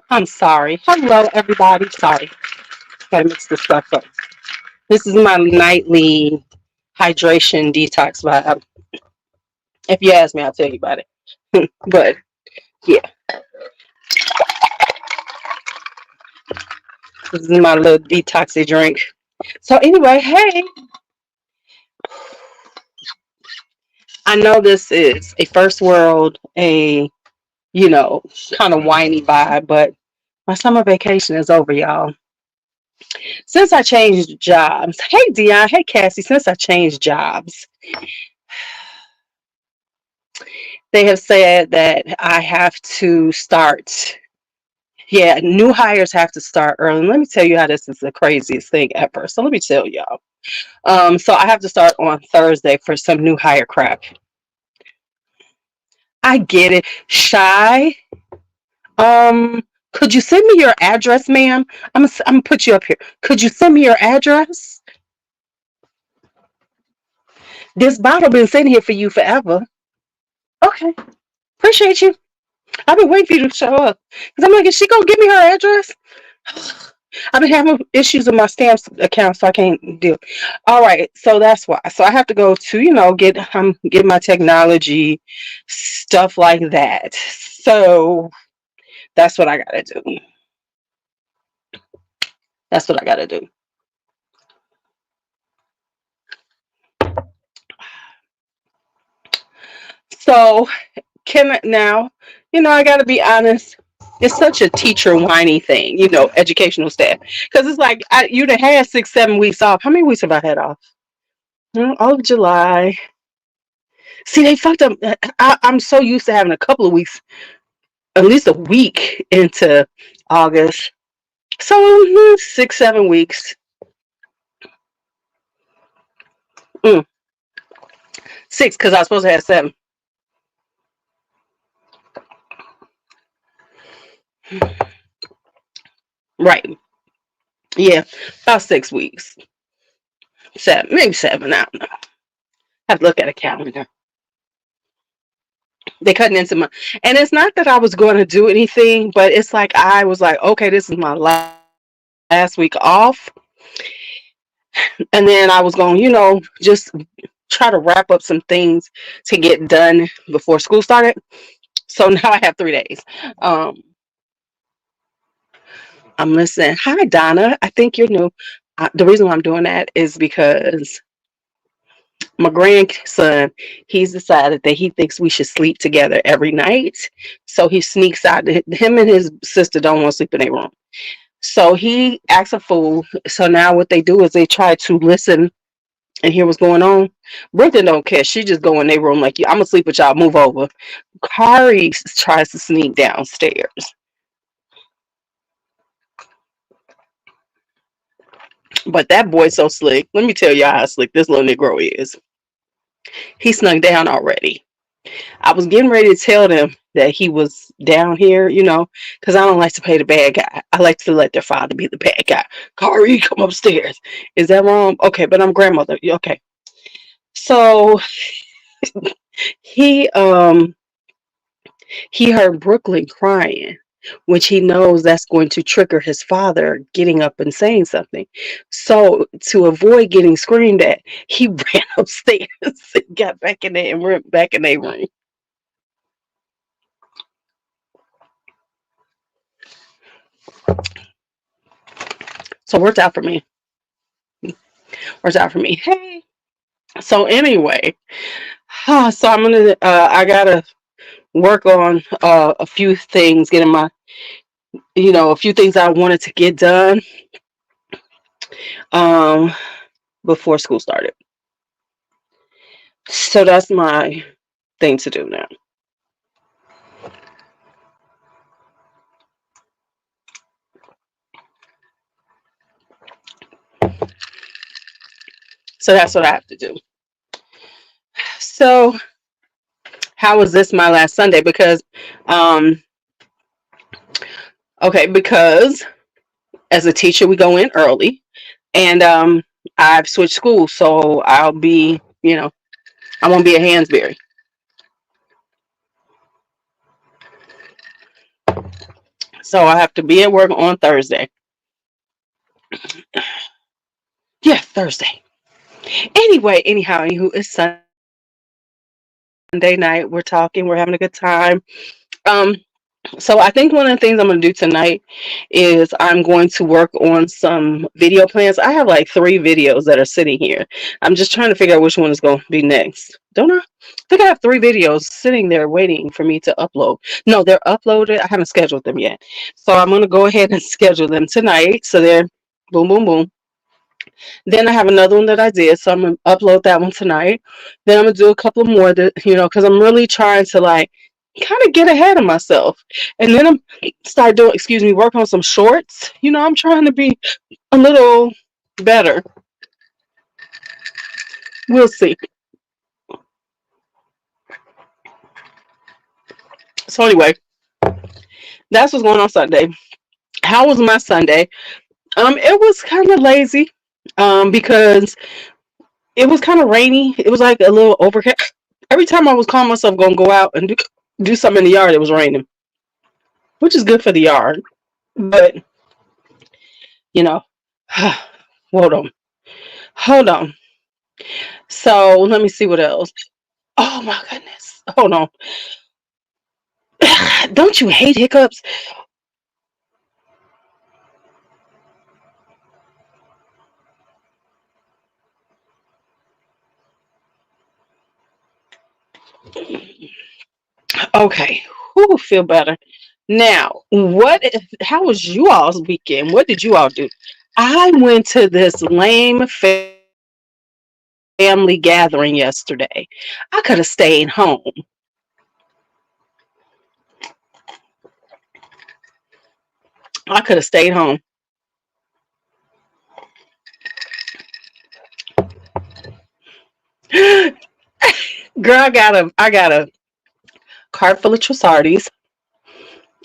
I'm sorry. Hello, everybody. Sorry. Gotta mix this stuff up. This is my nightly hydration detox vibe. If you ask me, I'll tell you about it. But yeah, this is my little detoxy drink. So anyway, hey, I know this is a first world, a kind of whiny vibe, but my summer vacation is over, y'all. Since I changed jobs, hey Dion, hey Cassie, since I changed jobs, they have said that I have to start. Yeah, new hires have to start early. Let me tell you how this is the craziest thing ever. So let me tell y'all. So I have to start on Thursday for some new hire crap. I get it. Shy. Could you send me your address, ma'am? I'm gonna put you up here. Could you send me your address? This bottle been sitting here for you forever. Okay, appreciate you. I've been waiting for you to show up. Cause I'm like, is she gonna give me her address? I've been having issues with my stamps account, so I can't do. All right, so that's why. So I have to go to get my technology stuff like that. So that's what I gotta do. That's what I gotta do. So can I now? I gotta be honest. It's such a teacher whiny thing, educational staff, because it's like you done had 6, 7 weeks off. How many weeks have I had off? All of July. See, they fucked up. I'm so used to having a couple of weeks, at least a week into August. So 6, 7 weeks. 6 because I was supposed to have 7. Right. Yeah, about 6 weeks. 7, maybe 7. I don't know. I have to look at a calendar. They cutting into my, and it's not that I was going to do anything, but it's like I was like, okay, this is my last week off, and then I was going, just try to wrap up some things to get done before school started. So now I have 3 days. Um, I'm listening. Hi, Donna. I think you're new. The reason why I'm doing that is because my grandson, he's decided that he thinks we should sleep together every night. So he sneaks out. Him and his sister don't want to sleep in their room. So he acts a fool. So now what they do is they try to listen and hear what's going on. Brenda don't care. She just go in their room like, I'm gonna sleep with y'all. Move over. Kari tries to sneak downstairs. But that boy's so slick. Let me tell y'all how slick this little Negro is. He snuck down already. I was getting ready to tell them that he was down here, because I don't like to play the bad guy. I like to let their father be the bad guy. Kari, come upstairs. Is that wrong? Okay, but I'm grandmother. Okay. So he he heard Brooklyn crying, which he knows that's going to trigger his father getting up and saying something. So to avoid getting screamed at, he ran upstairs and got back in there and went back in their room. So it worked out for me. Worked out for me. Hey. So anyway, so I gotta work on a few things, getting my, a few things I wanted to get done um, before school started. So that's my thing to do now. So that's what I have to do. So how was this my last Sunday? Because um, because as a teacher we go in early, and I've switched schools, so I'll be, I won't be a Hansberry. So I have to be at work on Thursday. Yeah, Thursday. Anyway, anyhow, anywho, it's Sunday night. We're talking. We're having a good time. Um, so I think one of the things I'm going to do tonight is I'm going to work on some video plans. I have like 3 videos that are sitting here. I'm just trying to figure out which one is going to be next. Don't I? I think I have 3 videos sitting there waiting for me to upload. No, they're uploaded. I haven't scheduled them yet. So I'm going to go ahead and schedule them tonight. So they're boom, boom, boom. Then I have another one that I did, so I'm gonna upload that one tonight. Then I'm gonna do a couple more that because I'm really trying to like kind of get ahead of myself. And then I'm start doing, excuse me, work on some shorts. I'm trying to be a little better. We'll see. So anyway, that's what's going on Sunday. How was my Sunday? It was kind of lazy, because it was kind of rainy. It was like a little overcast. Every time I was calling myself gonna go out and do something in the yard, it was raining, which is good for the yard. But you know, hold on, hold on. So let me see what else. Oh my goodness, hold on. Don't you hate hiccups? Okay, who feel better now? How was you all's weekend? What did you all do? I went to this lame family gathering yesterday. I could have stayed home. I could have stayed home. Girl, I got a cart full of Trisardies.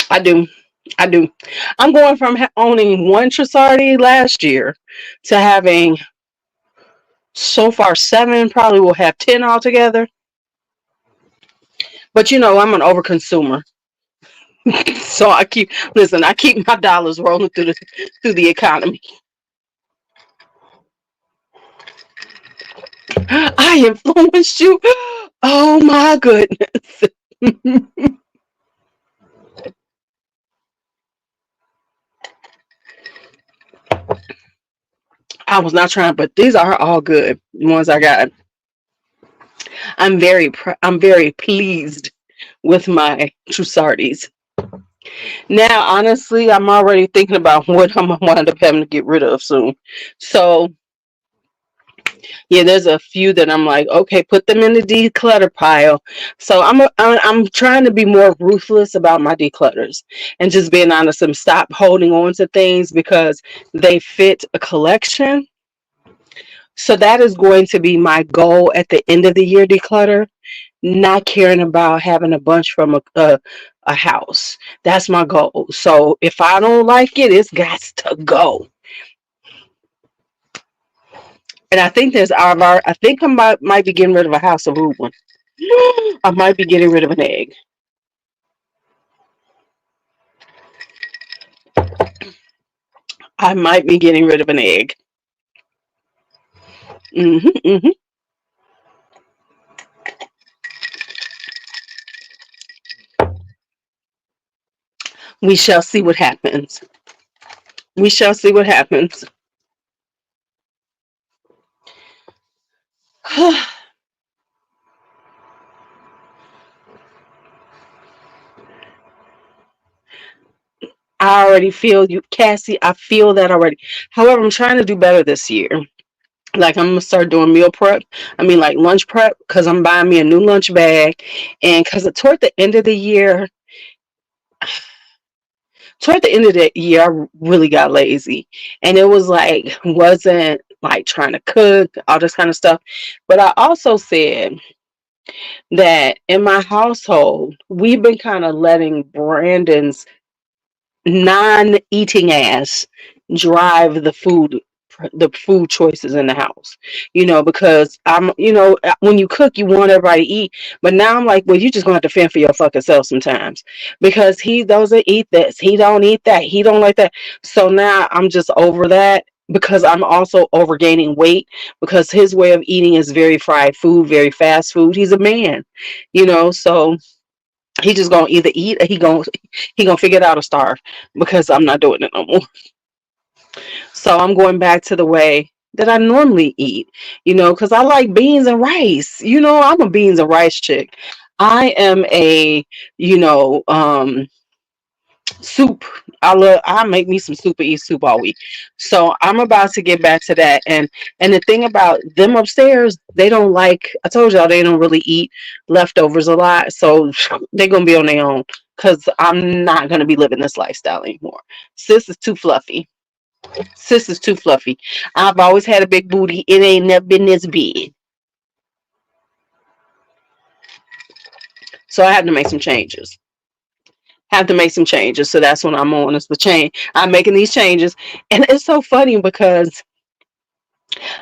I do. I do. I'm going from owning one Trisardi last year to having so far 7, probably will have 10 altogether. But I'm an overconsumer. So I keep my dollars rolling through the economy. I influenced you. Oh my goodness. I was not trying, but these are all good ones I got. I'm very pleased with my Trusardi's. Now, honestly, I'm already thinking about what I'm gonna wind up having to get rid of soon. So yeah, there's a few that I'm like, okay, put them in the declutter pile. So I'm trying to be more ruthless about my declutters and just being honest and stop holding on to things because they fit a collection. So that is going to be my goal at the end of the year declutter. Not caring about having a bunch from a house. That's my goal. So if I don't like it, it's got to go. And I think I think I might be getting rid of a house of Reuben. I might be getting rid of an egg. I might be getting rid of an egg. Hmm. We shall see what happens. We shall see what happens. I already feel you, Cassie. I feel that already. However, I'm trying to do better this year. Like I'm gonna start doing meal prep. I mean, like lunch prep, because I'm buying me a new lunch bag, and because toward the end of the year, I really got lazy, and it was like wasn't like trying to cook all this kind of stuff. But I also said that in my household, we've been kind of letting Brandon's non-eating ass drive the the food choices in the house, because when you cook, you want everybody to eat. But now I'm like, well, you just gonna have to fend for your fucking self sometimes, because he doesn't eat this, he don't eat that, he don't like that. So now I'm just over that, because I'm also over gaining weight, because his way of eating is very fried food, very fast food. He's a man, so he just gonna either eat, or he gonna figure it out or starve, because I'm not doing it no more. So I'm going back to the way that I normally eat, because I like beans and rice. I'm a beans and rice chick. I am a, soup. I make me some soup and eat soup all week. So I'm about to get back to that. And the thing about them upstairs, they don't like, I told y'all, they don't really eat leftovers a lot. So they're gonna be on their own, because I'm not gonna be living this lifestyle anymore. Sis is too fluffy. Sis is too fluffy. I've always had a big booty. It ain't never been this big. So I have to make some changes. So that's what I'm on. It's the change. I'm making these changes. And it's so funny, because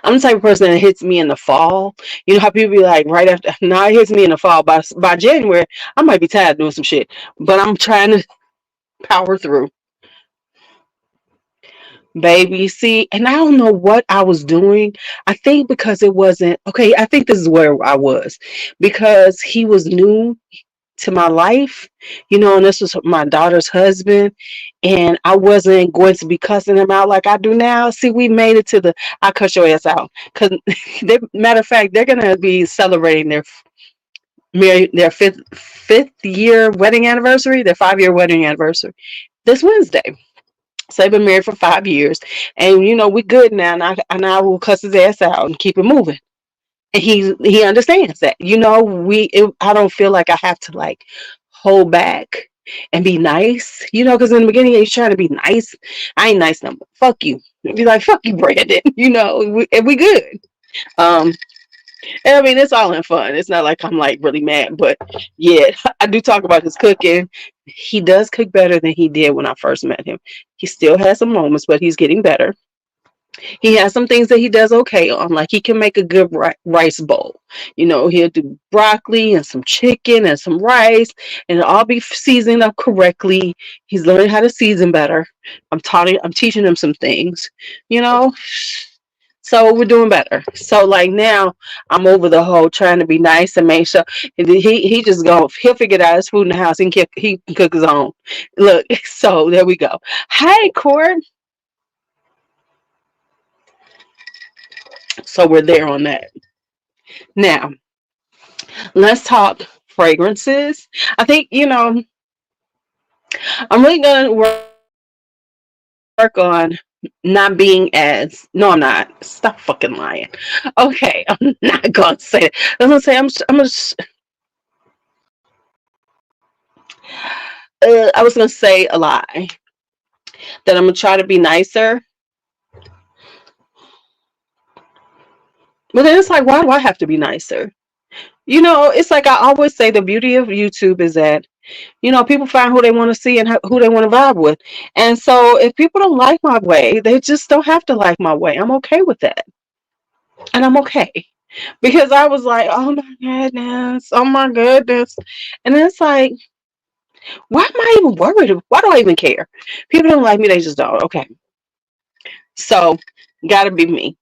I'm the type of person that hits me in the fall. You know how people be like, right after, now it hits me in the fall. By January, I might be tired of doing some shit. But I'm trying to power through. Baby, see, and I don't know what I was doing. I think because it wasn't okay. I think this is where I was, because he was new to my life, and this was my daughter's husband, and I wasn't going to be cussing him out like I do now. See, we made it to the I cut your ass out, because matter of fact, they're gonna be celebrating their fifth year wedding anniversary, their 5-year wedding anniversary this Wednesday. So they've been married for 5 years, and we good now. And I will cuss his ass out and keep it moving. And he understands that. I don't feel like I have to like hold back and be nice. Because in the beginning he's trying to be nice. I ain't nice no more. Fuck you. Be like, fuck you, Brandon. And we good. Um, and I mean, it's all in fun. It's not like I'm like really mad, but yeah, I do talk about his cooking. He does cook better than he did when I first met him. He still has some moments, but he's getting better. He has some things that he does okay on, like he can make a good rice bowl. He'll do broccoli and some chicken and some rice, and it'll all be seasoned up correctly. He's learning how to season better. I'm teaching him some things, you know. So we're doing better. So like now, I'm over the whole trying to be nice and make sure he just he'll figure out his food in the house. He can cook his own. Look, so there we go. Hey, Cord. So we're there on that. Now, let's talk fragrances. I think, I'm really going to work on not being as, no, I'm not. Stop fucking lying. Okay, I'm not going to say it. I'm going to say, I was going to say a lie. That I'm going to try to be nicer. But then it's like, why do I have to be nicer? It's like I always say, the beauty of YouTube is that people find who they want to see and who they want to vibe with. And so if people don't like my way, they just don't have to like my way. I'm okay with that. And I'm okay. Because I was like, oh my goodness, oh my goodness. And it's like, why am I even worried? Why do I even care? People don't like me, they just don't. Okay. So, gotta be me.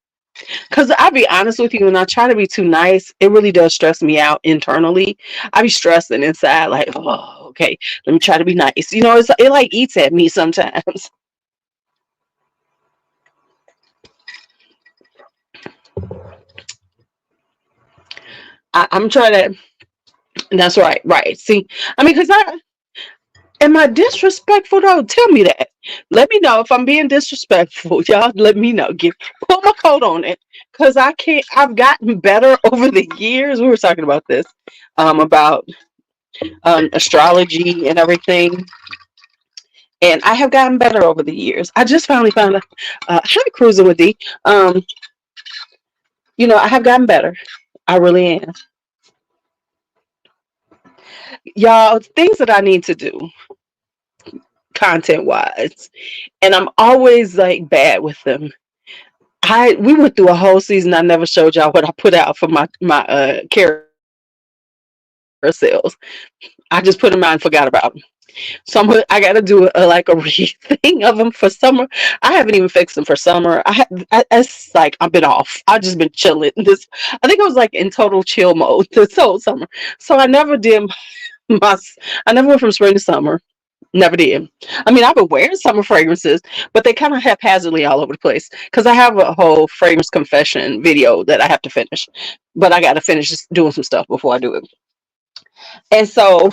Because I'll be honest with you, when I try to be too nice, it really does stress me out internally. I be stressing inside, like, oh, okay, let me try to be nice. It like eats at me sometimes. I'm trying to, that's right, right. See, I mean, because am I disrespectful though? Tell me that. Let me know if I'm being disrespectful. Y'all let me know. Put my coat on it. Because I can't, I've gotten better over the years. We were talking about this, about astrology and everything. And I have gotten better over the years. I just finally found out, hi, Cruising with D. I have gotten better. I really am. Y'all, things that I need to do content wise. And I'm always like bad with them. we went through a whole season. I never showed y'all what I put out for my carousels. I just put them out and forgot about them. So I got to do like a thing of them for summer. I haven't even fixed them for summer. It's like I've been off. I've just been chilling. I think I was like in total chill mode this whole summer. So my, I never went from spring to summer. Never did. I mean, I've been wearing summer fragrances, but they kind of haphazardly all over the place because I have a whole fragrance confession video that I have to finish, but I got to finish doing some stuff before I do it. And so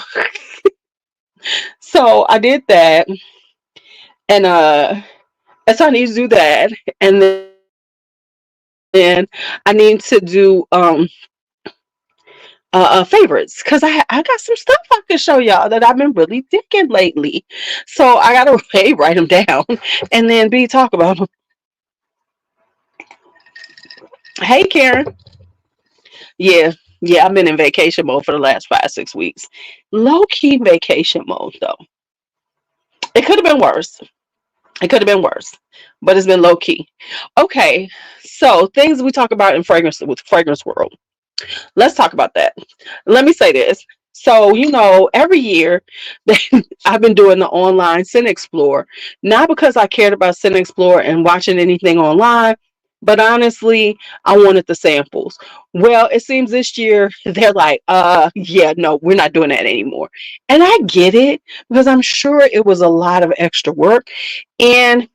I did that, and and so I need to do that, and then I need to do favorites because I got some stuff I can show y'all that I've been really digging lately. So I gotta A, write them down, and then B, talk about them. Hey, Karen. Yeah, yeah, I've been in vacation mode for the last 5, 6 weeks. Low key vacation mode though. It could have been worse. It could have been worse, but it's been low key. Okay, so things we talk about in fragrance with fragrance world. Let's talk about that. Let me say this. So, every year I've been doing the online Scent Explorer, not because I cared about Scent Explorer and watching anything online, but honestly, I wanted the samples. Well, it seems this year they're like, yeah, no, we're not doing that anymore. And I get it because I'm sure it was a lot of extra work. And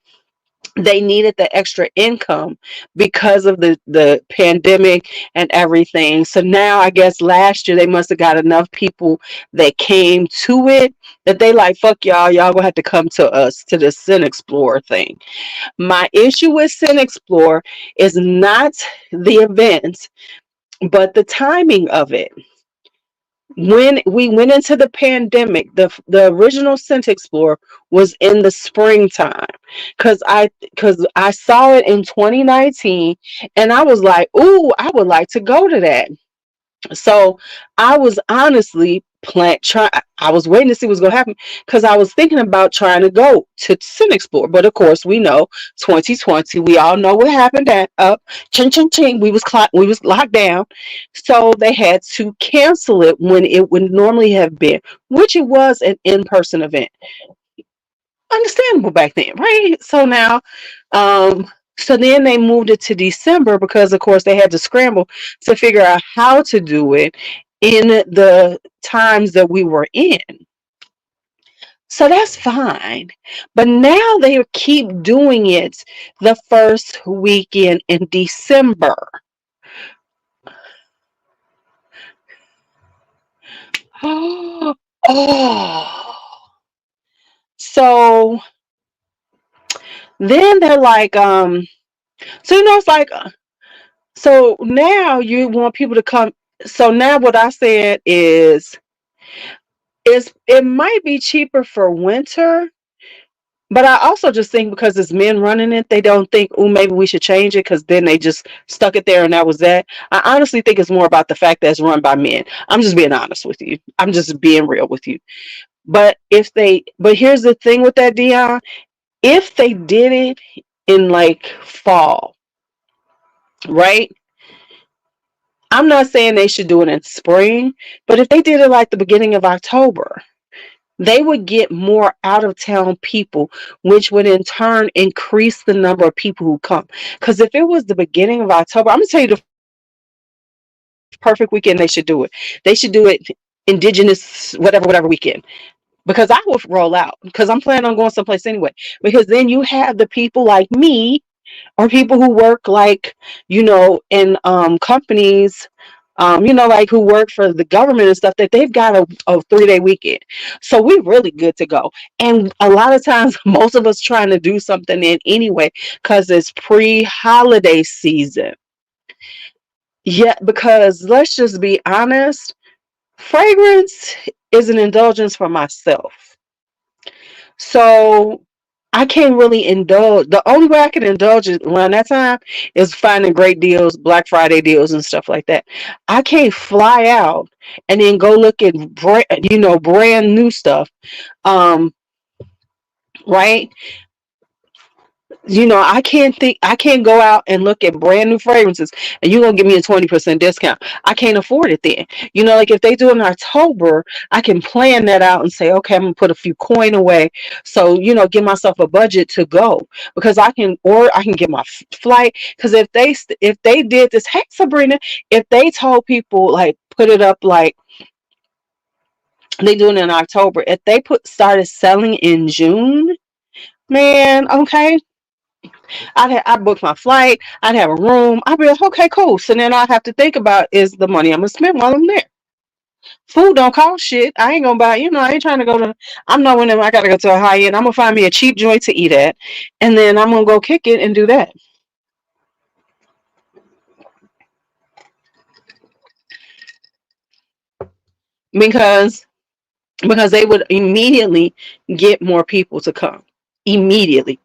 they needed the extra income because of the pandemic and everything. So now I guess last year they must have got enough people that came to it that they like, fuck y'all gonna have to come to us to the Scent Explorer thing. My issue with Scent Explorer is not the event, but the timing of it. When we went into the pandemic, the original Scent Explorer was in the springtime because I saw it in 2019 and I was like, ooh, I would like to go to that. So I was honestly I was waiting to see what's gonna happen because I was thinking about trying to go to Sin Explore. But of course we know 2020, we all know what happened at up ching ching ching, we was locked down. So they had to cancel it when it would normally have been, which it was an in-person event. Understandable back then, right? Um so then they moved it to December because of course they had to scramble to figure out how to do it in the times that we were in. So that's fine. But now they keep doing it the first weekend in December. Oh. So then they're like, so it's like, so now you want people to come. So now what I said is it might be cheaper for winter, but I also just think because it's men running it, they don't think, oh, maybe we should change it because then they just stuck it there and that was that. I honestly think it's more about the fact that it's run by men. I'm just being honest with you. I'm just being real with you. But here's the thing with that, Dion. If they did it in like fall, right? I'm not saying they should do it in spring, but if they did it like the beginning of October, they would get more out of town people, which would in turn increase the number of people who come. Because if it was the beginning of October, I'm gonna tell you the perfect weekend they should do it. They should do it indigenous whatever weekend. Because I would roll out because I'm planning on going someplace anyway. Because then you have the people like me or people who work like, in companies, like who work for the government and stuff, that they've got a 3-day weekend. So we really good to go. And a lot of times, most of us trying to do something in anyway, because it's pre-holiday season. Yeah, because let's just be honest, fragrance is an indulgence for myself. So I can't really indulge. The only way I can indulge it around that time is finding great deals, Black Friday deals and stuff like that. I can't fly out and then go look at brand new stuff. Um, right? I can't go out and look at brand new fragrances and you're gonna give me a 20% discount. I can't afford it then. Like if they do it in October, I can plan that out and say, okay, I'm gonna put a few coin away. So, give myself a budget to go because I can get my flight. Because if they did this, hey Sabrina, if they told people like put it up like they do it in October, if they started selling in June, man, okay, I booked my flight. I'd have a room. I'd be like, okay, cool. So then I have to think about is the money I'm gonna spend while I'm there. Food don't cost shit. I ain't gonna buy. I ain't trying to go to. I'm not one of them. I gotta go to a high end. I'm gonna find me a cheap joint to eat at, and then I'm gonna go kick it and do that because they would immediately get more people to come immediately.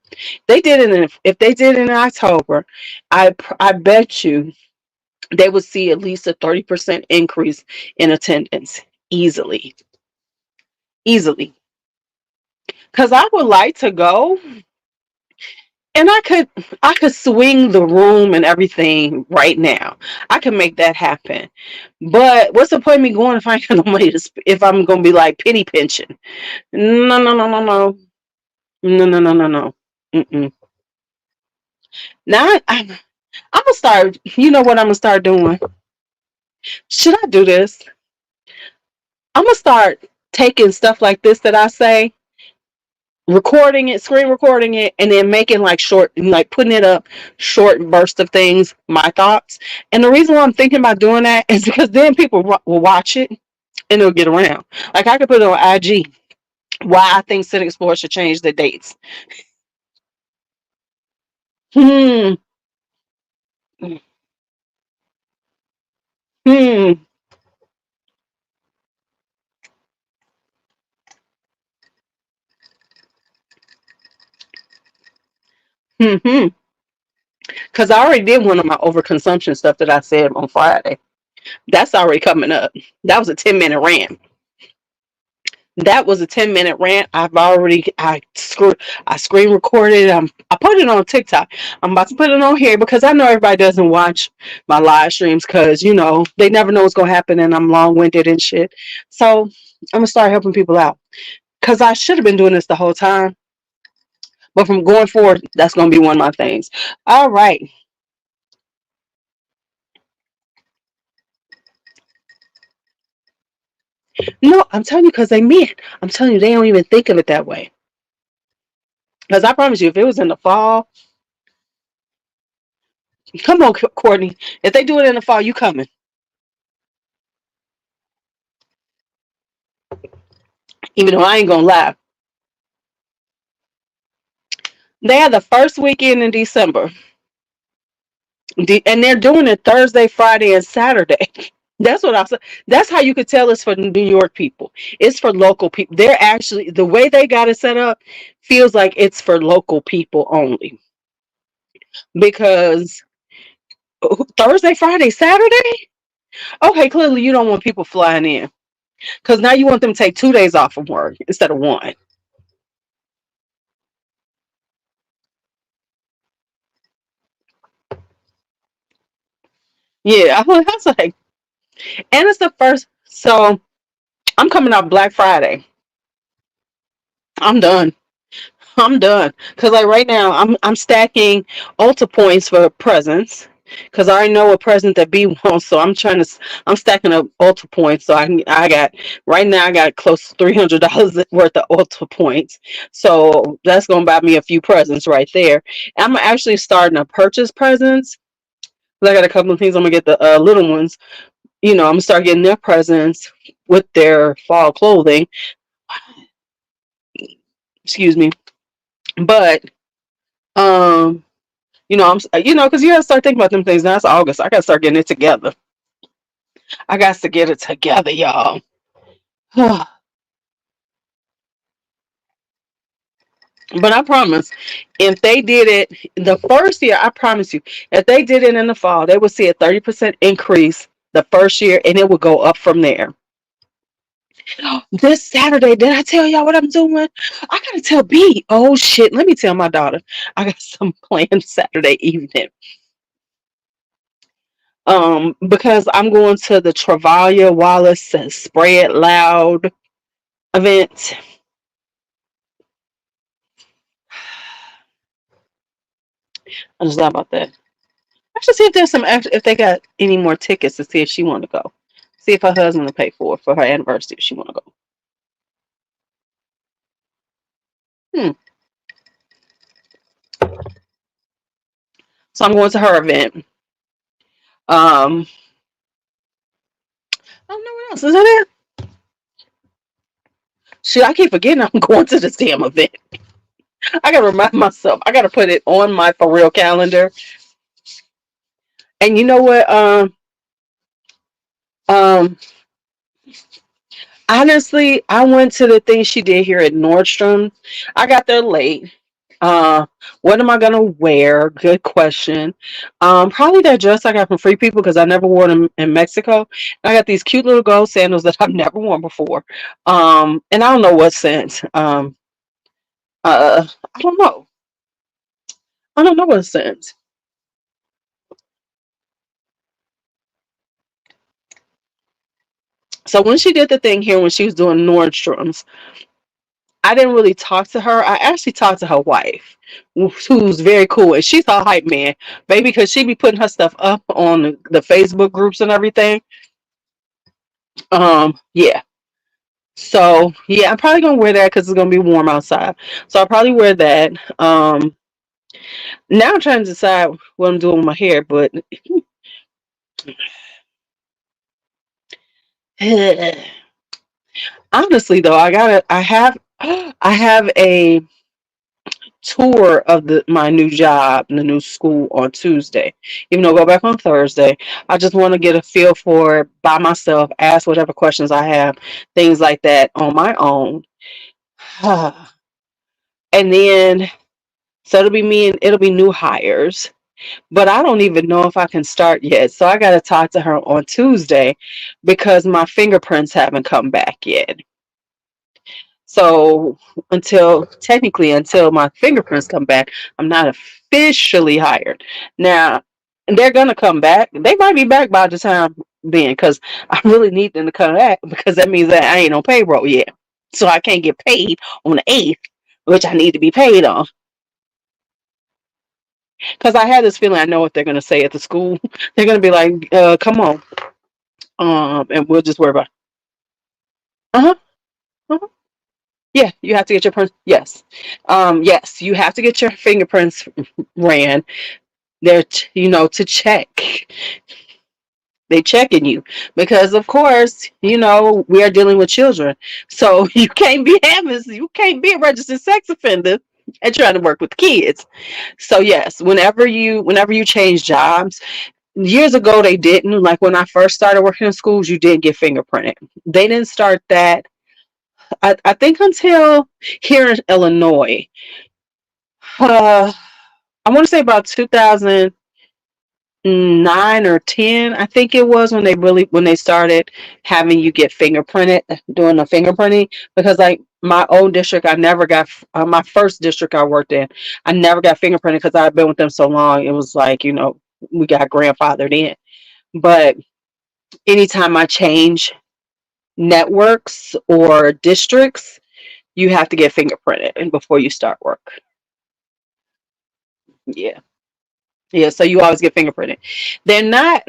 They did it if they did it in October. I bet you they would see at least a 30% increase in attendance easily. Easily. Because I would like to go and I could swing the room and everything right now. I could make that happen. But what's the point of me going if I ain't got no money if I'm gonna be like penny pinching? No, no, no, no, no. No, no, no, no, no. Mm-mm. Now I'm gonna start. You know what I'm gonna start doing? Should I do this? I'm gonna start taking stuff like this that I say, recording it, screen recording it, and then making like short, like putting it up, short bursts of things, my thoughts. And the reason why I'm thinking about doing that is because then people will watch it and it'll get around. Like I could put it on IG. Why I think Civic Explorer should change the dates. Hmm. Hmm. Hmm. Hmm. Because I already did one of my overconsumption stuff that I said on Friday. That's already coming up. That was a 10-minute rant. That was a 10-minute rant. I screen recorded. I put it on TikTok. I'm about to put it on here because I know everybody doesn't watch my live streams because they never know what's gonna happen and I'm long winded and shit. So I'm gonna start helping people out because I should have been doing this the whole time. But from going forward, that's gonna be one of my things. All right. No, I'm telling you because they mean it. I'm telling you they don't even think of it that way. Because I promise you, if it was in the fall, come on, Courtney. If they do it in the fall, you coming? Even though I ain't gonna lie, they had the first weekend in December, and they're doing it Thursday, Friday, and Saturday. That's what I said. That's how you could tell it's for New York people. It's for local people. They're actually the way they got it set up feels like it's for local people only because Thursday, Friday, Saturday. Okay, clearly you don't want people flying in because now you want them to take 2 days off from work instead of one. Yeah, I was like, and it's the first. So I'm coming out Black Friday. I'm done. I'm done. Cause like right now, I'm stacking Ulta points for presents. Cause I already know what present that B wants, so I'm stacking up Ulta points. So I got right now I got close to $300 worth of Ulta points. So that's gonna buy me a few presents right there. I'm actually starting to purchase presents. 'Cause I got a couple of things. I'm gonna get the little ones. I'm gonna start getting their presents with their fall clothing. Excuse me, but um. Because you gotta start thinking about them things. Now it's August. I gotta start getting it together. I got to get it together, y'all. But I promise, if they did it the first year, I promise you, if they did it in the fall, they would see a 30% increase the first year, and it would go up from there. This Saturday, did I tell y'all what I'm doing? I gotta tell B. Oh shit, let me tell my daughter. I got some plans Saturday evening. Because I'm going to the Travalia Wallace Spray It Loud event. I just thought about that. I should see if there's some extra, if they got any more tickets to see if she want to go. See if her husband will pay for her anniversary if she want to go. Hmm. So I'm going to her event. Um, I don't know what else. Is that it? Shit, I keep forgetting I'm going to this damn event. I gotta remind myself. I gotta put it on my for real calendar. And you know what? Um, honestly, I went to the thing she did here at Nordstrom. I got there late. What am I gonna wear? Good question. Probably that dress I got from Free People because I never wore them in Mexico. I got these cute little gold sandals that I've never worn before. And I don't know what scent. I don't know. I don't know what scent. So when she did the thing here when she was doing Nordstrom's, I didn't really talk to her. I actually talked to her wife, who's very cool, and she's a hype man, baby, because she be putting her stuff up on the Facebook groups and everything. Yeah. So yeah, I'm probably gonna wear that because it's gonna be warm outside. So I'll probably wear that. Now I'm trying to decide what I'm doing with my hair, but honestly though, I have a tour of the my new job and the new school on Tuesday. Even though I go back on Thursday, I just want to get a feel for it by myself, ask whatever questions I have, things like that on my own. And then so it'll be me and it'll be new hires. But I don't even know if I can start yet. So I got to talk to her on Tuesday because my fingerprints haven't come back yet. So until my fingerprints come back, I'm not officially hired. Now they're gonna come back. They might be back by the time then, because I really need them to come back because that means that I ain't on payroll yet. So I can't get paid on the 8th, which I need to be paid on. Because I had this feeling I know what they're gonna say at the school. They're gonna be like, come on. And we'll just worry about it. Uh-huh. Uh-huh. Yeah, you have to get your print. Yes. Yes, you have to get your fingerprints ran. They're, to check. They checking you because, of course, we are dealing with children. So you can't be a registered sex offender and trying to work with kids. So yes, whenever you change jobs, years ago they didn't. Like when I first started working in schools, you did get fingerprinted. They didn't start that. I think until here in Illinois. Uh, I want to say about 2009 or 10. I think it was when they started having you get fingerprinted, doing the fingerprinting. Because like my old district, I never got my first district I worked in. I never got fingerprinted because I've been with them so long. It was like we got grandfathered in. But anytime I change networks or districts, you have to get fingerprinted and before you start work. Yeah. Yeah, so you always get fingerprinted. They're not,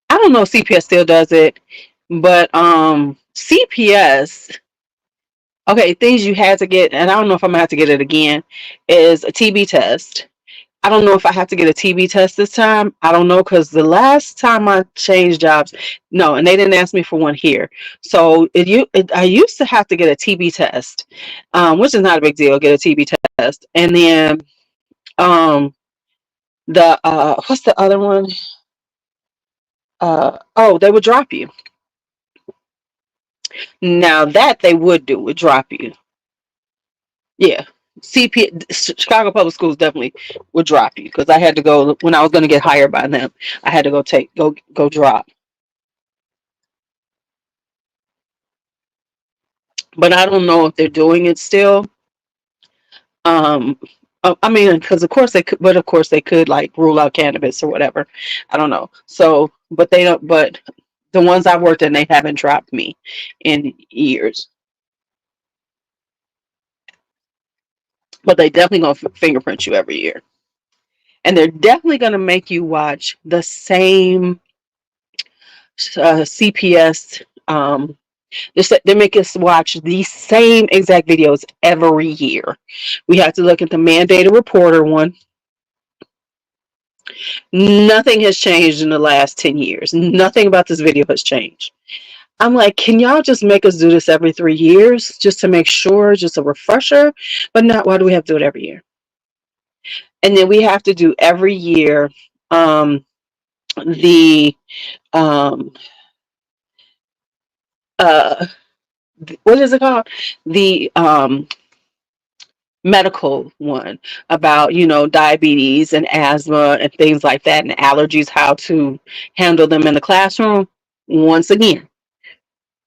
I don't know if CPS still does it, but CPS, okay, things you had to get, and I don't know if I'm gonna have to get it again, is a TB test. I don't know if I have to get a TB test this time. I don't know because the last time I changed jobs, no, and they didn't ask me for one here. So I used to have to get a TB test, which is not a big deal. Get a TB test, and then um, the what's the other one? Oh, they would drop you. Now that they would drop you. Yeah. Chicago Public Schools definitely would drop you because I had to go when I was going to get hired by them. I had to go drop. but I don't know if they're doing it still. Um, I mean, because of course they could, but of course they could like rule out cannabis or whatever. I don't know. So, but they don't. But the ones I've worked in, they haven't dropped me in years. But they definitely gonna fingerprint you every year, and they're definitely gonna make you watch the same CPS. They make us watch the same exact videos every year. We have to look at the mandated reporter one. Nothing has changed in the last 10 years. Nothing about this video has changed. I'm like, can y'all just make us do this every 3 years just to make sure, just a refresher? But not, why do we have to do it every year? And then we have to do every year um, the, um, uh, what is it called? The medical one about, diabetes and asthma and things like that and allergies, how to handle them in the classroom. Once again,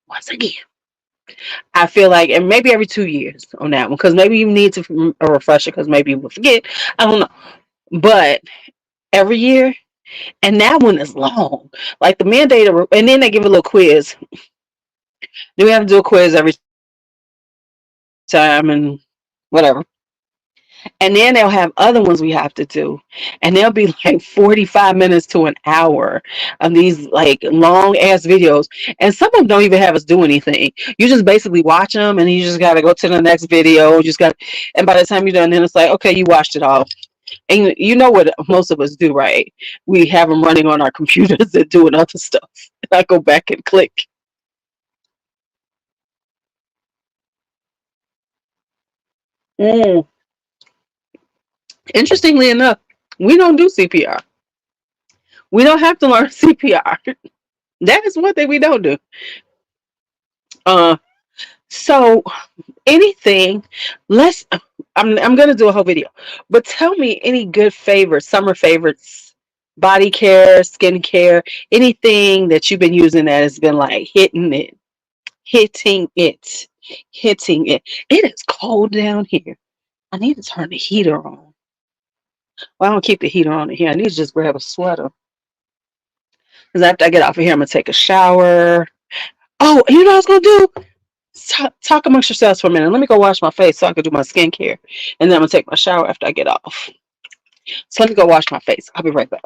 once again. I feel like, and maybe every 2 years on that one, because maybe you need to a refresher, because maybe you will forget. I don't know, but every year, and that one is long. Like the mandated, and then they give a little quiz. Then we have to do a quiz every time and whatever. And then they'll have other ones we have to do. And they'll be like 45 minutes to an hour of these like long ass videos. And some of them don't even have us do anything. You just basically watch them and you just got to go to the next video. You just got, and by the time you're done, then it's like, okay, you watched it all. And you know what most of us do, right? We have them running on our computers and doing other stuff. And I go back and click. Mm. Interestingly enough, we don't do CPR. We don't have to learn CPR. That is one thing we don't do. Uh, so anything, let's. I'm gonna do a whole video, but tell me any good favorites, summer favorites, body care, skincare, anything that you've been using that has been like hitting it, hitting it. It is cold down here. I need to turn the heater on. Well, I don't keep the heater on in here. I need to just grab a sweater because after I get off of here, I'm gonna take a shower. Oh, you know what I was gonna do? Talk amongst yourselves for a minute. Let me go wash my face so I can do my skincare. And then I'm going to take my shower after I get off. So let me go wash my face. I'll be right back.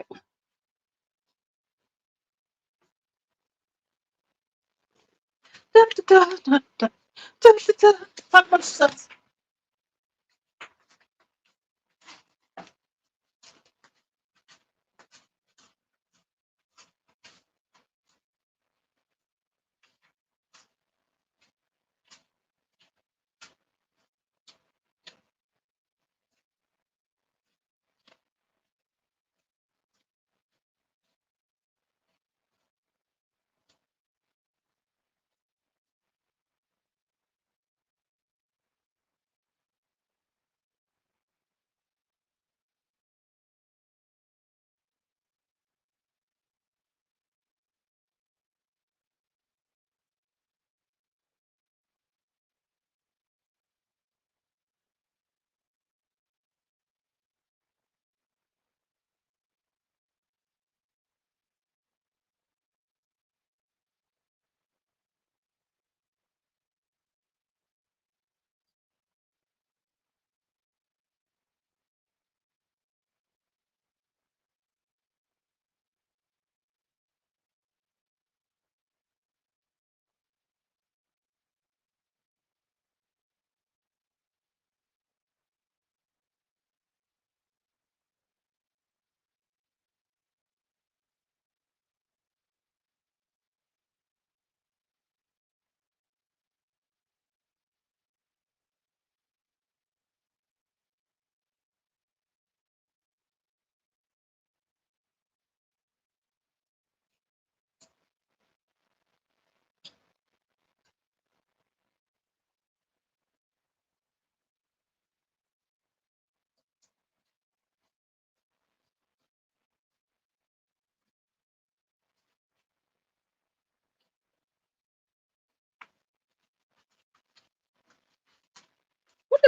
Talk amongst yourselves.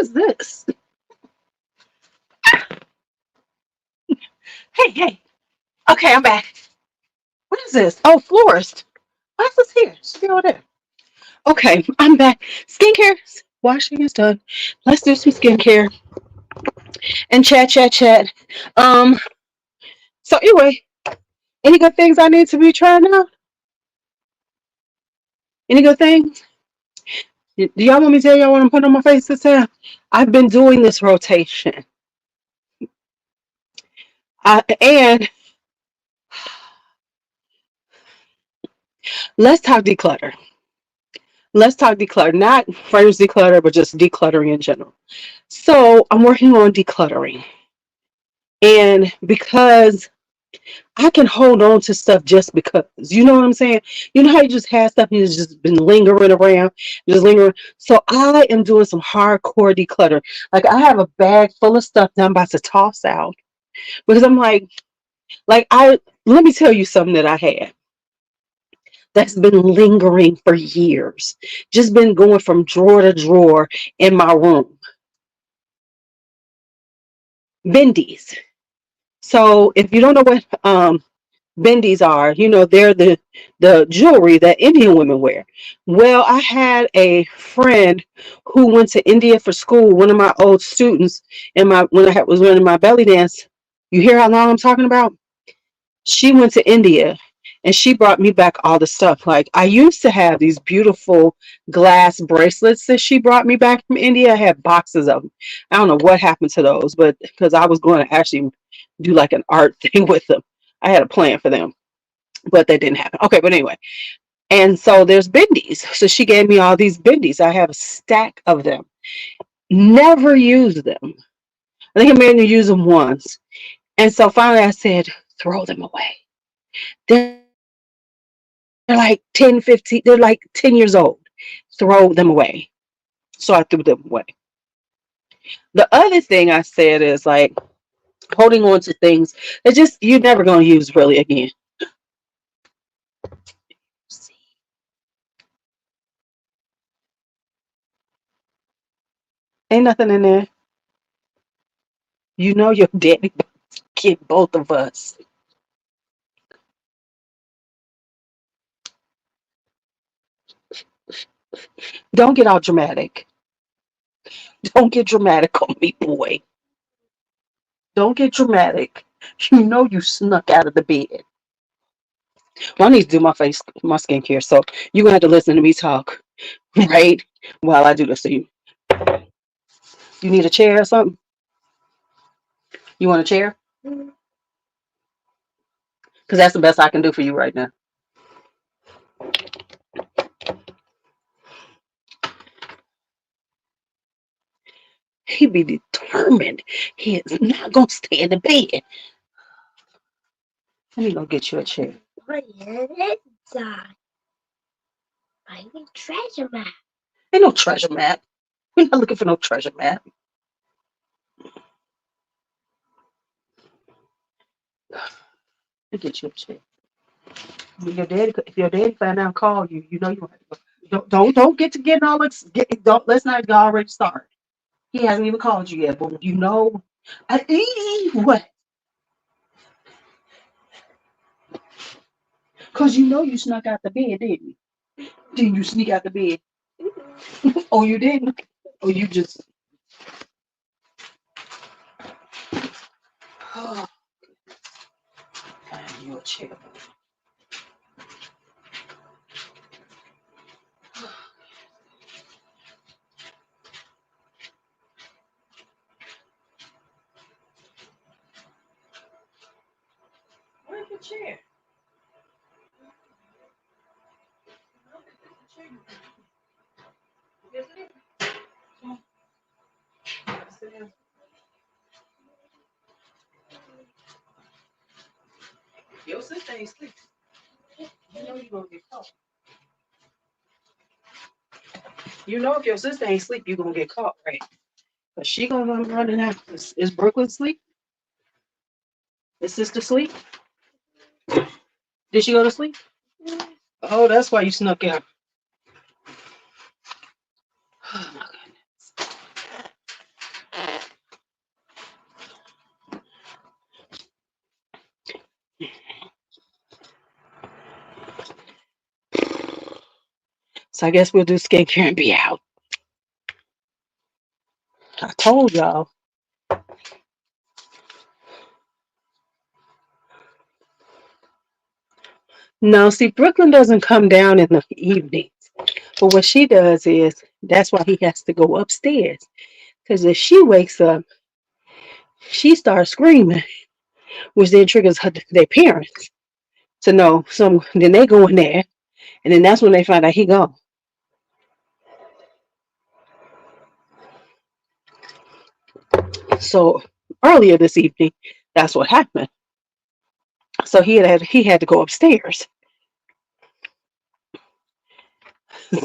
is this? Hey, hey. Okay, I'm back. What is this? Oh, florist. Why is this here? She's over there. Okay, I'm back. Skincare. Washing is done. Let's do some skincare and chat, chat, chat. Um. So anyway, any good things I need to be trying out? Any good things? Do y'all want me to tell y'all what I'm putting on my face this time? I've been doing this rotation. And let's talk declutter. Let's talk declutter, not fragrance declutter, but just decluttering in general. So I'm working on decluttering. And because I can hold on to stuff just because, you know what I'm saying? You know how you just have stuff and it's just been lingering around, just lingering. So I am doing some hardcore declutter. Like I have a bag full of stuff that I'm about to toss out because I'm let me tell you something that I had that's been lingering for years, just been going from drawer to drawer in my room. Bendies. So if you don't know what bendies are, they're the jewelry that Indian women wear. Well, I had a friend who went to India for school. One of my old students, when I was running my belly dance. You hear how long I'm talking about? She went to India and she brought me back all the stuff. Like I used to have these beautiful glass bracelets that she brought me back from India. I had boxes of them. I don't know what happened to those, but because I was going to actually do like an art thing with them. I had a plan for them, but that didn't happen. Okay, but anyway. And so there's bendies. So she gave me all these bendies. I have a stack of them. Never used them. I think I made them use them once. And so finally I said, throw them away. They're like 10, 15, they're like 10 years old. Throw them away. So I threw them away. The other thing I said is like holding on to things that just you're never going to use really again. See, ain't nothing in there. You know your daddy get both of us. Don't get all dramatic. Don't get dramatic on me, boy. Don't get dramatic. You know you snuck out of the bed. Well, I need to do my skincare, so you're gonna have to listen to me talk, right? While I do this. So you need a chair or something? You want a chair? Because that's the best I can do for you right now. He be determined. He is not gonna stay in the bed. Let me go get you a chair. What is that? I need treasure map. Ain't no treasure map. We're not looking for no treasure map. Let me get you a chair. If your daddy find out and call you, you know you have to go. Don't get to getting all don't let's not already start. He hasn't even called you yet, but you know what? Cause you know you snuck out the bed, didn't you? Didn't you sneak out the bed? Oh, you didn't? Or you just oh, find you a chair. Where's the chair? Yes, it is. Sit down. Your sister ain't sleep. You know you're gonna get caught. You know if your sister ain't sleep, you're gonna get caught, right? But she gonna run running out. Is Brooklyn sleep? Is sister sleep? Did she go to sleep? Oh, that's why you snuck out. Oh my goodness. So I guess we'll do skincare and be out. I told y'all. No, see, Brooklyn doesn't come down in the evenings. But what she does is that's why he has to go upstairs. Because if she wakes up, she starts screaming, which then triggers their parents to know. So then they go in there, and then that's when they find out he gone. So earlier this evening, that's what happened. So he had to go upstairs.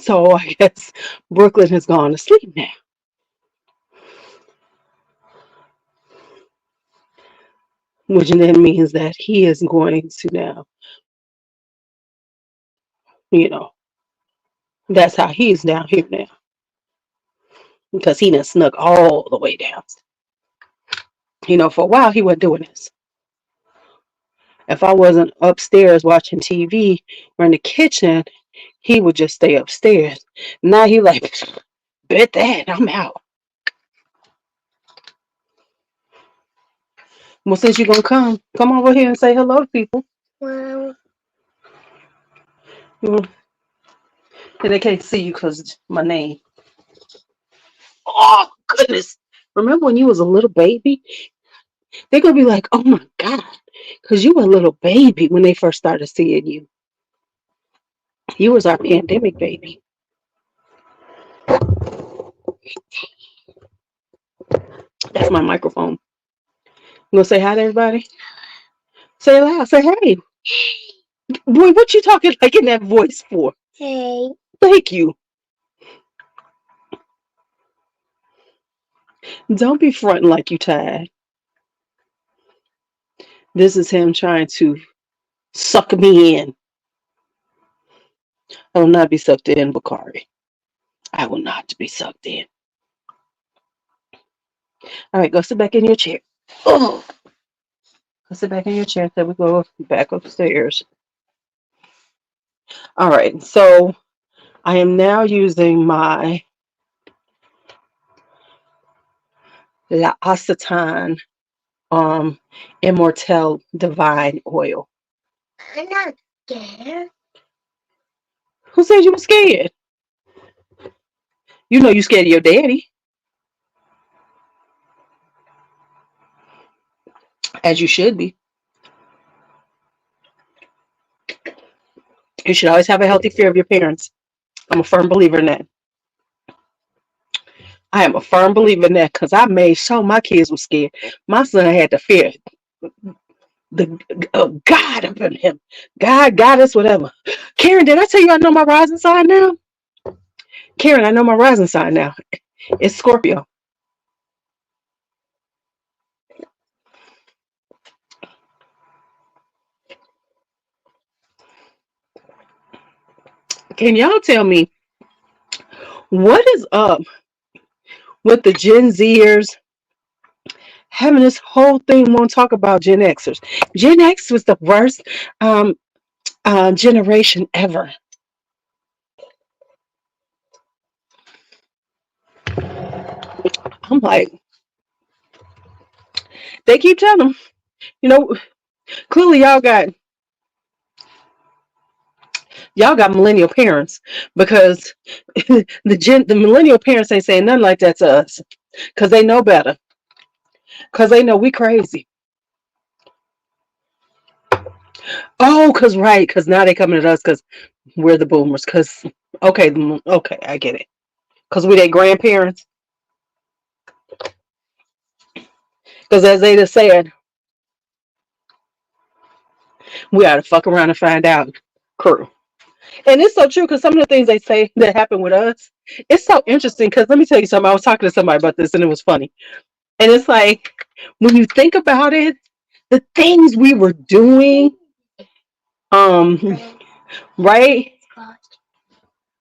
So I guess Brooklyn has gone to sleep now, which then means that he is going to now, you know, that's how he's down here now because he done snuck all the way down. For a while he wasn't doing this. If I wasn't upstairs watching TV or in the kitchen, he would just stay upstairs. Now he like, bet that I'm out. Well, since you're gonna come over here and say hello to people. Well, they can't see you because my name. Oh goodness! Remember when you was a little baby? They're gonna be like, oh my god, because you were a little baby when they first started seeing you. You was our pandemic baby. That's my microphone. You gonna say hi to everybody? Say it loud. Say hey. Boy, what you talking like in that voice for? Hey. Thank you. Don't be fronting like you tired. This is him trying to suck me in. I will not be sucked in, Bakari. I will not be sucked in. All right, go sit back in your chair. Oh, go sit back in your chair. Then we go back upstairs. All right, so I am now using my La Acetone Immortelle Divine Oil. I'm not scared. Who said you were scared? You know you scared of your daddy. As you should be. You should always have a healthy fear of your parents. I'm a firm believer in that. I am a firm believer in that because I made sure my kids were scared. My son had to fear the God up in him. God, goddess, whatever. Karen, did I tell you I know my rising sign now? Karen, I know my rising sign now. It's Scorpio. Can y'all tell me what is up with the Gen Zers having this whole thing won't talk about Gen Xers? Gen X was the worst generation ever. I'm like, they keep telling them, clearly y'all got millennial parents because the millennial parents ain't saying nothing like that to us because they know better. Because they know we crazy. Oh, because now they coming at us because we're the boomers. Because, okay, I get it. Because we their grandparents. Because as they just said, we ought to fuck around and find out. Crew. And it's so true because some of the things they say that happen with us, it's so interesting because let me tell you something. I was talking to somebody about this and it was funny. And it's like, when you think about it, the things we were doing, right?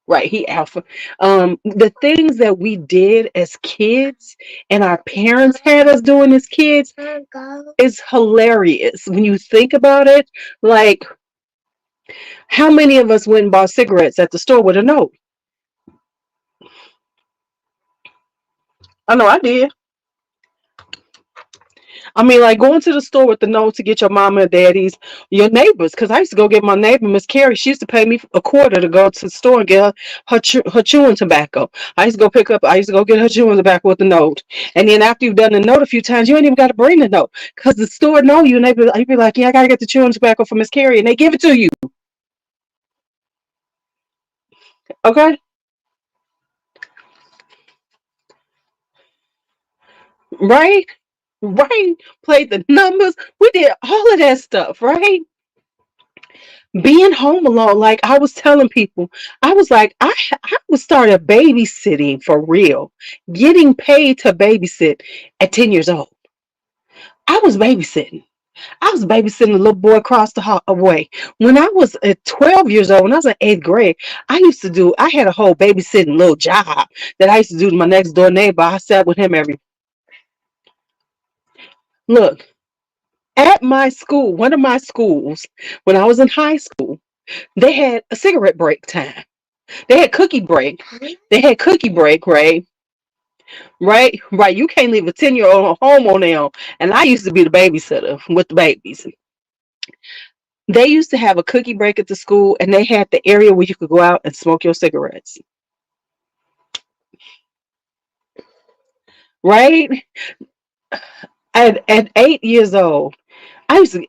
Right, he alpha. The things that we did as kids and our parents had us doing as kids is hilarious when you think about it. Like, how many of us went and bought cigarettes at the store with a note? I know I did. I mean, like going to the store with the note to get your mama and daddy's, your neighbors. Because I used to go get my neighbor, Miss Carrie. She used to pay me a quarter to go to the store and get her chewing tobacco. I used to go pick up. I used to go get her chewing tobacco with the note. And then after you've done the note a few times, you ain't even got to bring the note because the store know you, and you be like, yeah, I gotta get the chewing tobacco from Miss Carrie, and they give it to you. Okay, right, right. Played the numbers. We did all of that stuff, right? Being home alone, like I was telling people, I was like, I would start a babysitting for real, getting paid to babysit at 10 years old. I was babysitting. I was babysitting a little boy across the way. When I was at 12 years old, when I was in eighth grade, I had a whole babysitting little job that I used to do to my next door neighbor. I sat with him look, at my school, one of my schools, when I was in high school, they had a cigarette break time. They had cookie break. They had cookie break, right? Right, right. You can't leave a 10-year-old home on their own. And I used to be the babysitter with the babies. They used to have a cookie break at the school, and they had the area where you could go out and smoke your cigarettes. Right? At 8 years old, I used to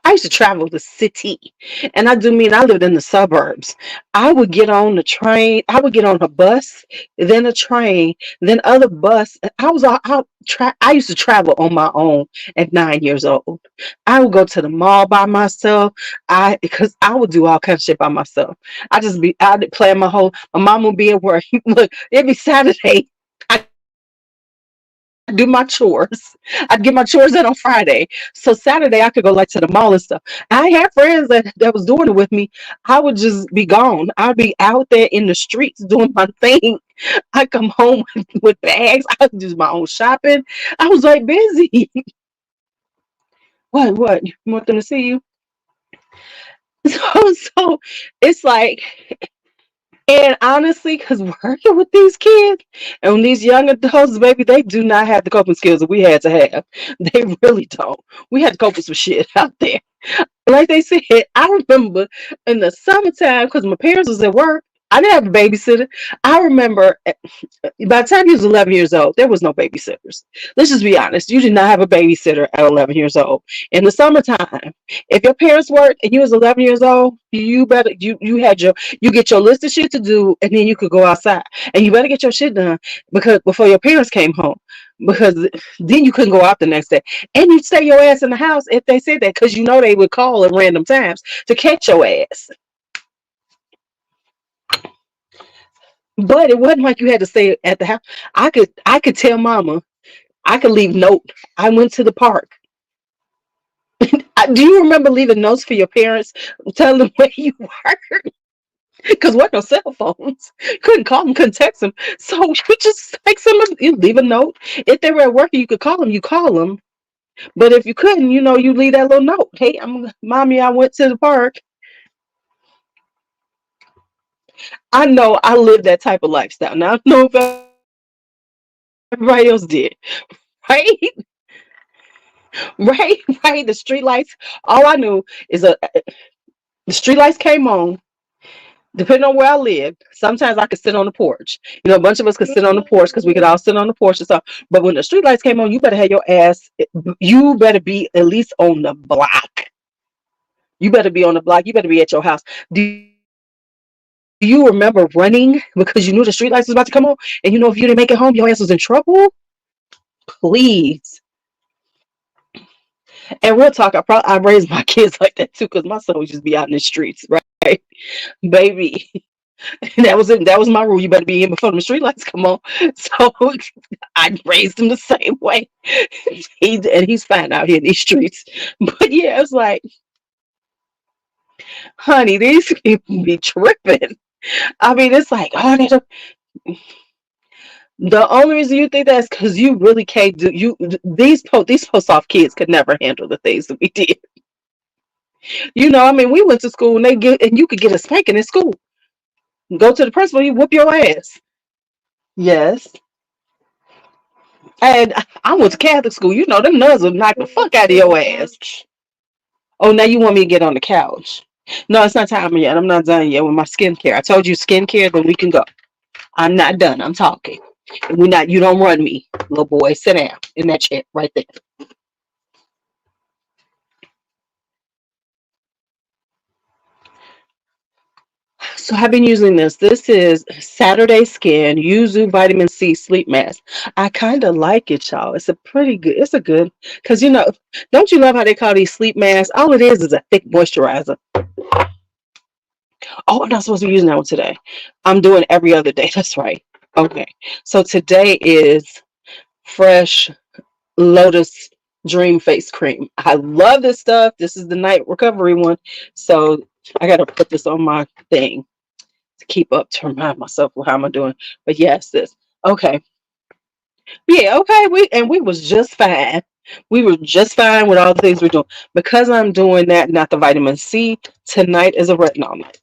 I used to travel the city, and I do mean I lived in the suburbs. I would get on the train. I would get on a bus, then a train, then other bus. I was all out. I used to travel on my own at 9 years old. I would go to the mall by myself. Because I would do all kinds of shit by myself. I'd plan my whole. My mom would be at work. Look, it'd be Saturday. I do my chores. I'd get my chores in on Friday. So Saturday I could go like to the mall and stuff. I had friends that was doing it with me. I would just be gone. I'd be out there in the streets doing my thing. I come home with bags. I would do my own shopping. I was like busy. What? You want them to see you? So it's like, and honestly, because working with these kids and these young adults, baby, they do not have the coping skills that we had to have. They really don't. We had to cope with some shit out there. Like they said, I remember in the summertime, because my parents was at work, I didn't have a babysitter. I remember by the time he was 11 years old, there was no babysitters. Let's just be honest. You did not have a babysitter at 11 years old. In the summertime, if your parents worked and you was 11 years old, you get your list of shit to do, and then you could go outside. And you better get your shit done because before your parents came home. Because then you couldn't go out the next day. And you'd stay your ass in the house if they said that, because you know they would call at random times to catch your ass. But it wasn't like you had to stay at the house. I could tell mama, I could leave note. I went to the park. Do you remember leaving notes for your parents, telling them where you were? Because what no cell phones. Couldn't call them, couldn't text them. So you just like you leave a note. If they were at work and you could call them, you call them. But if you couldn't, you leave that little note. Hey, mommy, I went to the park. I know I lived that type of lifestyle. Now I don't know if everybody else did. Right? Right, right. The street lights. All I knew is the street lights came on. Depending on where I lived, sometimes I could sit on the porch. A bunch of us could sit on the porch because we could all sit on the porch and stuff. But when the street lights came on, you better have your ass. You better be at least on the block. You better be on the block. You better be at your house. Do you remember running because you knew the street lights was about to come on, and if you didn't make it home, your ass was in trouble? Please. And real talk, I raised my kids like that too, because my son would just be out in the streets, right? Baby. That was it. That was my rule. You better be in before the street lights come on. So I raised him the same way. He's fine out here in these streets. But yeah, it's like, honey, these people be tripping. I mean, it's like, oh, the only reason you think that's because you really can't do these post off kids could never handle the things that we did. I mean, we went to school and you could get a spanking in school. Go to the principal, he whoop your ass. Yes. And I went to Catholic school. You know, them nuns would knock the fuck out of your ass. Oh, now you want me to get on the couch? No, it's not time yet. I'm not done yet with my skincare. I told you skincare, then we can go. I'm not done. I'm talking. We not. You don't run me, little boy. Sit down in that chair right there. So I've been using this. This is Saturday Skin Yuzu Vitamin C Sleep Mask. I kind of like it, y'all. It's a pretty good. It's a good because don't you love how they call these sleep masks? All it is a thick moisturizer. Oh, I'm not supposed to be using that one today. I'm doing every other day. That's right. Okay. So today is Fresh Lotus Dream Face Cream. I love this stuff. This is the night recovery one. So I got to put this on my thing to keep up to remind myself how am I doing. But yes, this. Okay. Yeah, okay. We was just fine. We were just fine with all the things we're doing. Because I'm doing that, not the vitamin C, tonight is a retinol night.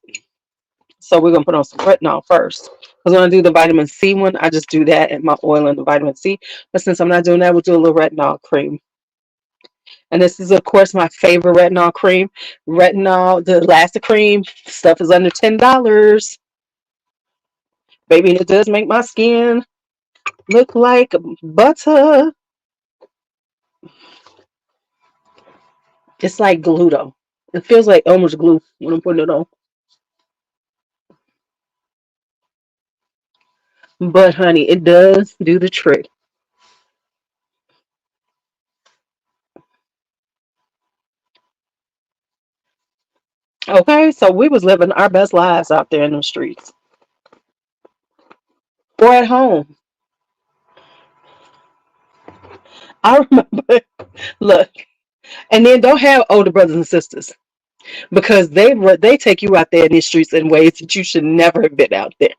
So we're gonna put on some retinol first. Because when I do the vitamin C one, I just do that and my oil and the vitamin C. But since I'm not doing that, we'll do a little retinol cream. And this is of course my favorite retinol cream. Retinol, the elastic cream, stuff is under $10. Baby, it does make my skin look like butter. It's like glue though. It feels like almost glue when I'm putting it on. But honey, it does do the trick. Okay, so we was living our best lives out there in the streets. Or at home. I remember, look, and then don't have older brothers and sisters because they take you out there in these streets in ways that you should never have been out there.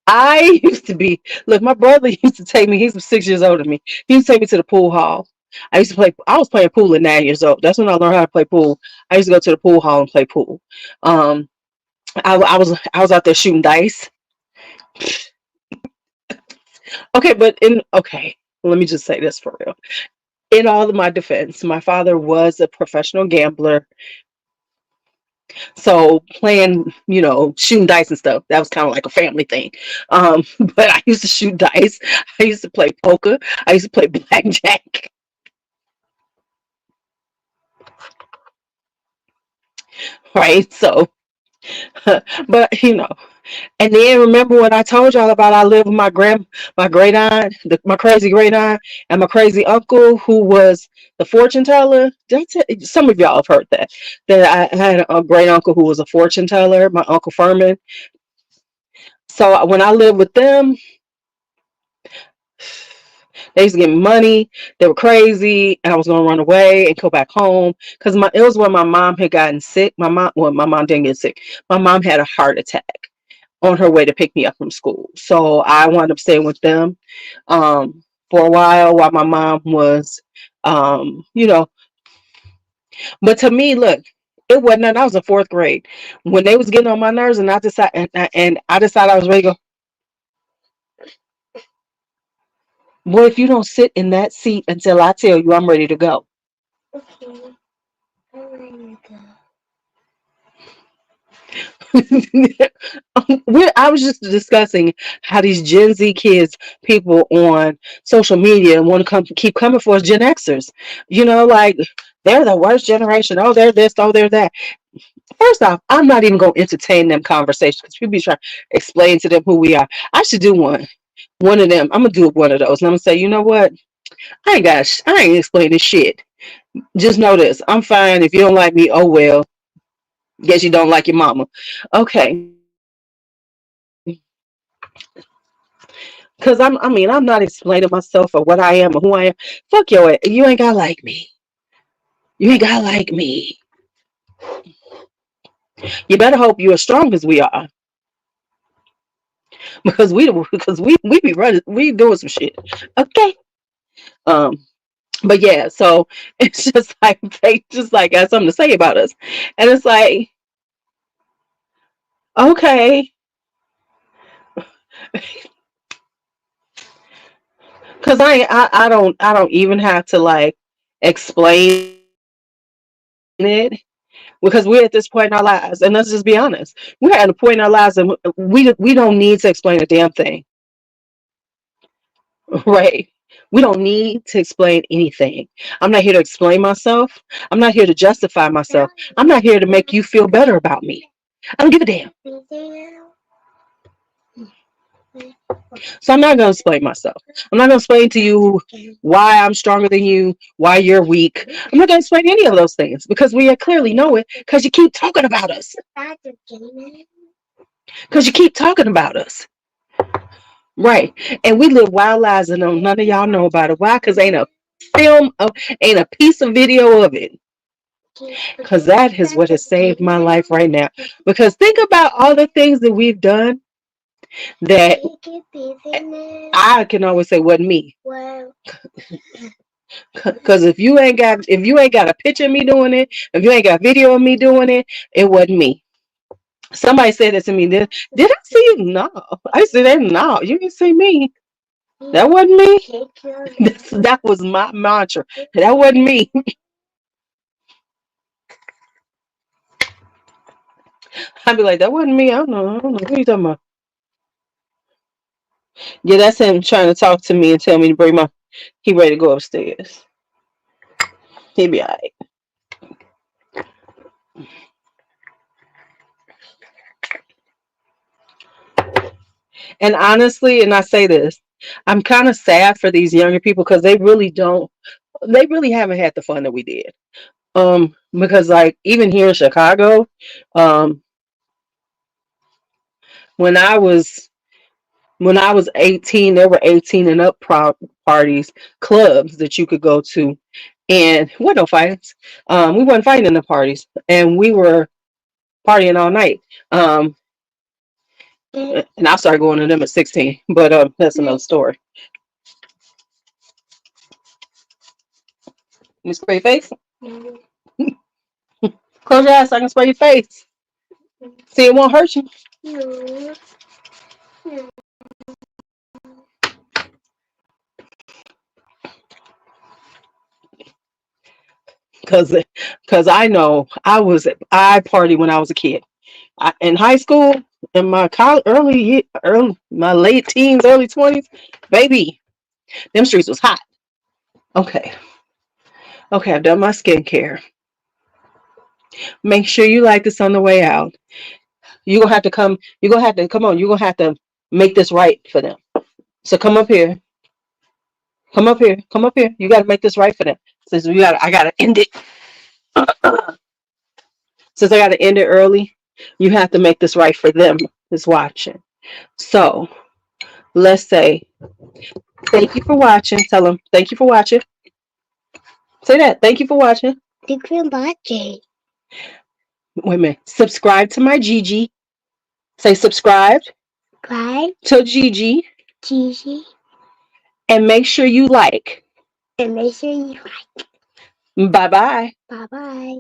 I used to be look. My brother used to take me. He's 6 years older than me. He used to take me to the pool hall. I used to play. I was playing pool at 9 years old. That's when I learned how to play pool. I used to go to the pool hall and play pool. Um, I was out there shooting dice. Okay, but in okay, let me just say this for real. In all of my defense, my father was a professional gambler. So playing, shooting dice and stuff, that was kind of like a family thing. But I used to shoot dice. I used to play poker. I used to play blackjack. Right. So, but and then remember what I told y'all about I lived with my great aunt, my crazy great aunt, and my crazy uncle who was the fortune teller. Some of y'all have heard that. That I had a great uncle who was a fortune teller, my Uncle Furman. So when I lived with them, they used to give me money. They were crazy, and I was gonna run away and go back home because it was when my mom had gotten sick. My mom didn't get sick. My mom had a heart attack on her way to pick me up from school. So I wound up staying with them for a while my mom was, um, you know. But to me, look, it wasn't that I was in fourth grade when they was getting on my nerves, and I decided I was ready to go. Boy, if you don't sit in that seat until I tell you I'm ready to go. Okay, I'm ready to I was just discussing how these Gen Z kids, people on social media, want to keep coming for us Gen Xers. Like they're the worst generation. Oh, they're this. Oh, they're that. First off, I'm not even going to entertain them conversations because people be trying to explain to them who we are. I should do one of them. I'm gonna do one of those, and I'm gonna say, you know what? I ain't explaining shit. Just know this. I'm fine. If you don't like me, oh well. Guess you don't like your mama. Okay. Cause I'm not explaining myself or what I am or who I am. Fuck your ass. You ain't gotta like me. You ain't gotta like me. You better hope you're as strong as we are. Because we be running, we doing some shit. Okay. Um, but yeah, so it's just like they just like got something to say about us. And it's like, okay. Cause I don't even have to like explain it because we're at this point in our lives, and let's just be honest, we're at a point in our lives and we don't need to explain a damn thing, right? We don't need to explain anything. I'm not here to explain myself. I'm not here to justify myself. I'm not here to make you feel better about me. I don't give a damn. So I'm not going to explain myself. I'm not going to explain to you why I'm stronger than you, why you're weak. I'm not going to explain any of those things because we clearly know it because you keep talking about us. Because you keep talking about us. Right. And we live wild lives and none of y'all know about it. Why? Because ain't a film, ain't a piece of video of it. Because that is what has saved my life right now. Because think about all the things that we've done that I can always say wasn't me. Because if you ain't got a picture of me doing it, if you ain't got video of me doing it, it wasn't me. Somebody said it to me. Did I see you? No. I said, no, you didn't see me. That wasn't me. That was my mantra. That wasn't me. I'd be like, that wasn't me. I don't know. What are you talking about? Yeah, that's him trying to talk to me and tell me to bring my. He ready to go upstairs. He be alright. And honestly, and I say this, I'm kind of sad for these younger people because they really don't. They really haven't had the fun that we did. Because like even here in Chicago, um, when I was when I was 18, there were 18 and up parties, clubs that you could go to, and we no fights. We weren't fighting in the parties, and we were partying all night. And I started going to them at 16, but that's another story. You spray your face? Close your eyes so I can spray your face. See, it won't hurt you. Cause, cause I know I partied when I was a kid. In high school, in my my late teens, early 20s, baby, them streets was hot. Okay, okay, I've done my skincare. Make sure you like this on the way out. You gonna have to come. You gonna have to come on. You gonna have to make this right for them. So come up here. Come up here. Come up here. You gotta make this right for them. Since I gotta end it. Since I gotta end it early, you have to make this right for them that's watching. So let's say thank you for watching. Tell them thank you for watching. Say that. Thank you for watching. Thank you for watching. Wait a minute. Subscribe to my Gigi. Say subscribe Subscribe, to Gigi Gigi, and make sure you like. and make sure you Bye bye. bye bye.